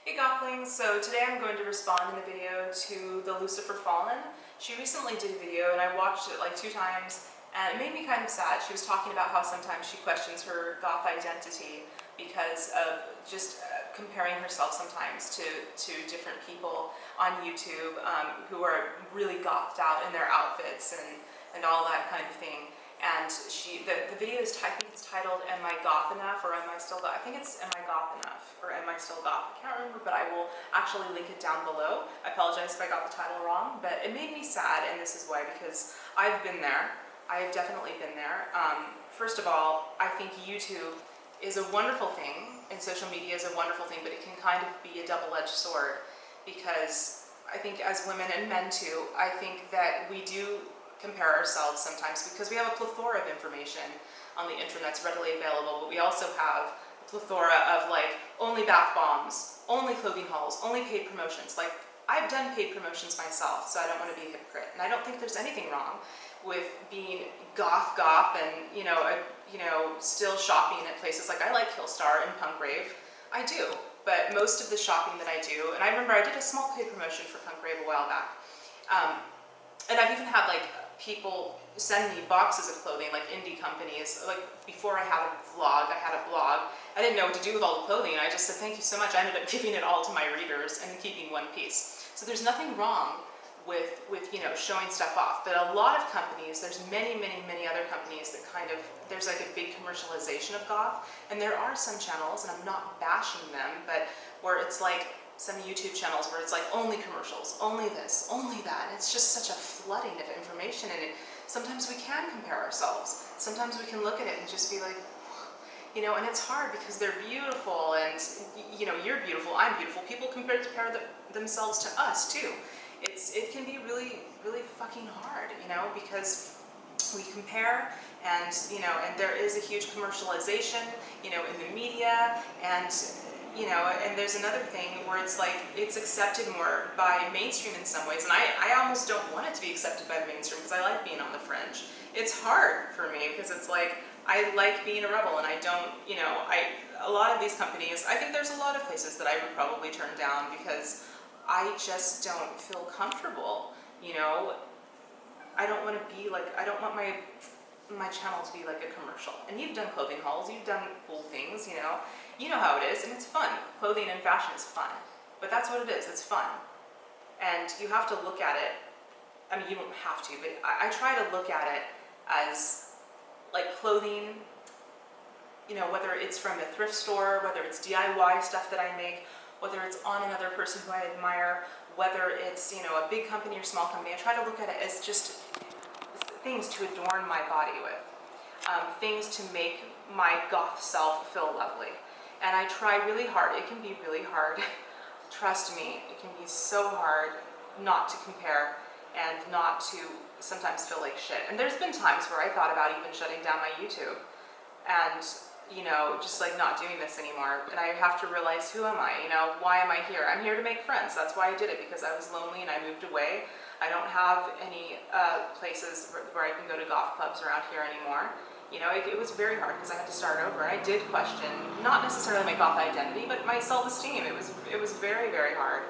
Hey Gothlings, so today I'm going to respond in a video to the Lucifer Fallen. She recently did a video and I watched it like 2 times and it made me kind of sad. She was talking about how sometimes she questions her goth identity because of just comparing herself sometimes to different people on YouTube who are really gothed out in their outfits and all that kind of thing. And the video is, I think it's titled, Am I Goth Enough, or Am I Still Goth? I think it's Am I Goth Enough, or Am I Still Goth? I can't remember, but I will actually link it down below. I apologize if I got the title wrong, but it made me sad, and this is why, because I've been there. I have definitely been there. First of all, I think YouTube is a wonderful thing, and social media is a wonderful thing, but it can kind of be a double-edged sword, because I think as women and men too, I think that we do compare ourselves sometimes because we have a plethora of information on the internet's readily available, but we also have a plethora of like only bath bombs, only clothing hauls, only paid promotions. Like, I've done paid promotions myself, so I don't want to be a hypocrite, and I don't think there's anything wrong with being goth and still shopping at places like I like Hillstar and Punk Rave. I do, but most of the shopping that I do, and I remember I did a small paid promotion for Punk Rave a while back, and I've even had like people send me boxes of clothing, like indie companies. Like before I had a vlog, I had a blog. I didn't know what to do with all the clothing. I just said thank you so much. I ended up giving it all to my readers and keeping one piece. So there's nothing wrong with showing stuff off. But a lot of companies, there's many other companies that kind of, there's like a big commercialization of goth. And there are some channels, and I'm not bashing them, but where it's like some YouTube channels where it's like only commercials, only this, only that. It's just such a flooding of information, and sometimes we can compare ourselves. Sometimes we can look at it and just be like, and it's hard because they're beautiful, and you're beautiful, I'm beautiful. People compare themselves to us too. It can be really fucking hard, because we compare, and there is a huge commercialization, in the media, and there's another thing where it's like it's accepted more by mainstream in some ways, and I almost don't want it to be accepted by the mainstream because I like being on the fringe. It's hard for me because it's like I like being a rebel, and I don't, a lot of these companies, I think there's a lot of places that I would probably turn down because I just don't feel comfortable, I don't want to be like, I don't want my channel to be like a commercial. And you've done clothing hauls, you've done cool things, you know how it is, and it's fun. Clothing and fashion is fun, but that's what it is, it's fun. And you have to look at it, I mean, you don't have to, but I try to look at it as like clothing, whether it's from a thrift store, whether it's DIY stuff that I make, whether it's on another person who I admire, whether it's, a big company or small company. I try to look at it as just things to adorn my body with, things to make my goth self feel lovely. And I try really hard. It can be really hard. Trust me, it can be so hard not to compare and not to sometimes feel like shit. And there's been times where I thought about even shutting down my YouTube and, just like not doing this anymore. And I have to realize, who am I? Why am I here? I'm here to make friends. That's why I did it, because I was lonely and I moved away. I don't have any places where I can go to goth clubs around here anymore. It was very hard because I had to start over. I did question, not necessarily my goth identity, but my self-esteem. It was very hard.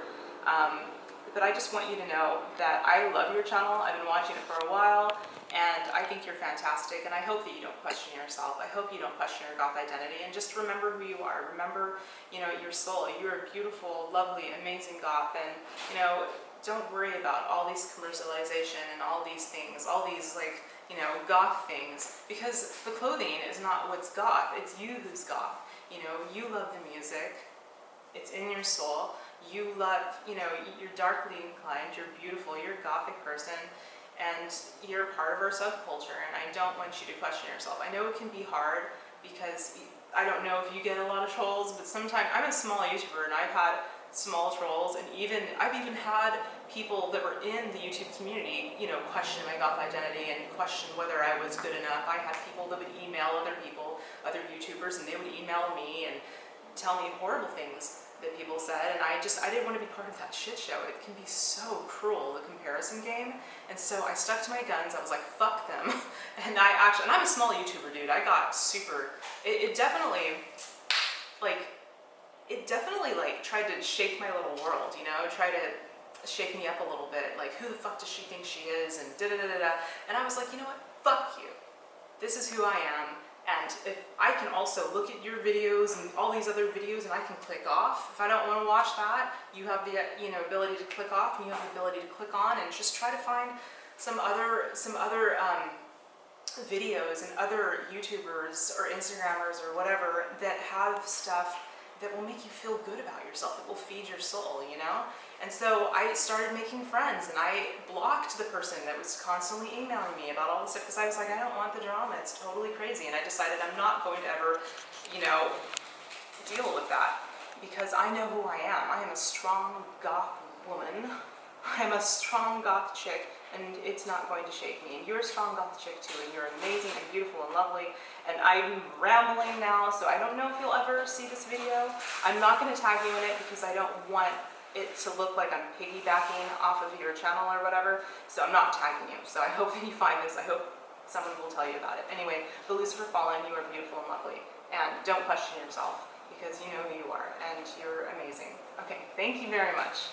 But I just want you to know that I love your channel. I've been watching it for a while, and I think you're fantastic, and I hope that you don't question yourself. I hope you don't question your goth identity, and just remember who you are. Remember, your soul. You're a beautiful, lovely, amazing goth, and, don't worry about all these commercialization and all these things, all these, like, goth things, because the clothing is not what's goth, it's you who's goth. You love the music, it's in your soul, you love, you're darkly inclined, you're beautiful, you're a gothic person, and you're part of our subculture, and I don't want you to question yourself. I know it can be hard because I don't know if you get a lot of trolls, but sometimes, I'm a small YouTuber and I've had small trolls, and I've even had people that were in the YouTube community, question my goth identity and question whether I was good enough. I had people that would email other people, other YouTubers, and they would email me and tell me horrible things that people said, and I didn't want to be part of that shit show. It can be so cruel, the comparison game, and so I stuck to my guns. I was like, fuck them, and I'm a small YouTuber, dude. I got super, it definitely, like, it definitely like tried to shake my little world, you know, try to shake me up a little bit, like who the fuck does she think she is, and da da da da da. And I was like, you know what, fuck you. This is who I am, and if I can also look at your videos and all these other videos and I can click off, if I don't want to watch that, you have the ability to click off, and you have the ability to click on, and just try to find some other videos and other YouTubers or Instagrammers or whatever that have stuff that will make you feel good about yourself, that will feed your soul, you know? And so I started making friends, and I blocked the person that was constantly emailing me about all this stuff, because I was like, I don't want the drama, it's totally crazy. And I decided I'm not going to ever, deal with that, because I know who I am. I am a strong goth woman. I'm a strong goth chick, and it's not going to shake me. And you're a strong goth chick too, and you're amazing and beautiful and lovely. And I'm rambling now, so I don't know if you'll ever see this video. I'm not going to tag you in it because I don't want it to look like I'm piggybacking off of your channel or whatever, so I'm not tagging you. So I hope that you find this. I hope someone will tell you about it. Anyway, the Lucifer Fallen, you are beautiful and lovely. And don't question yourself, because you know who you are, and you're amazing. Okay, thank you very much.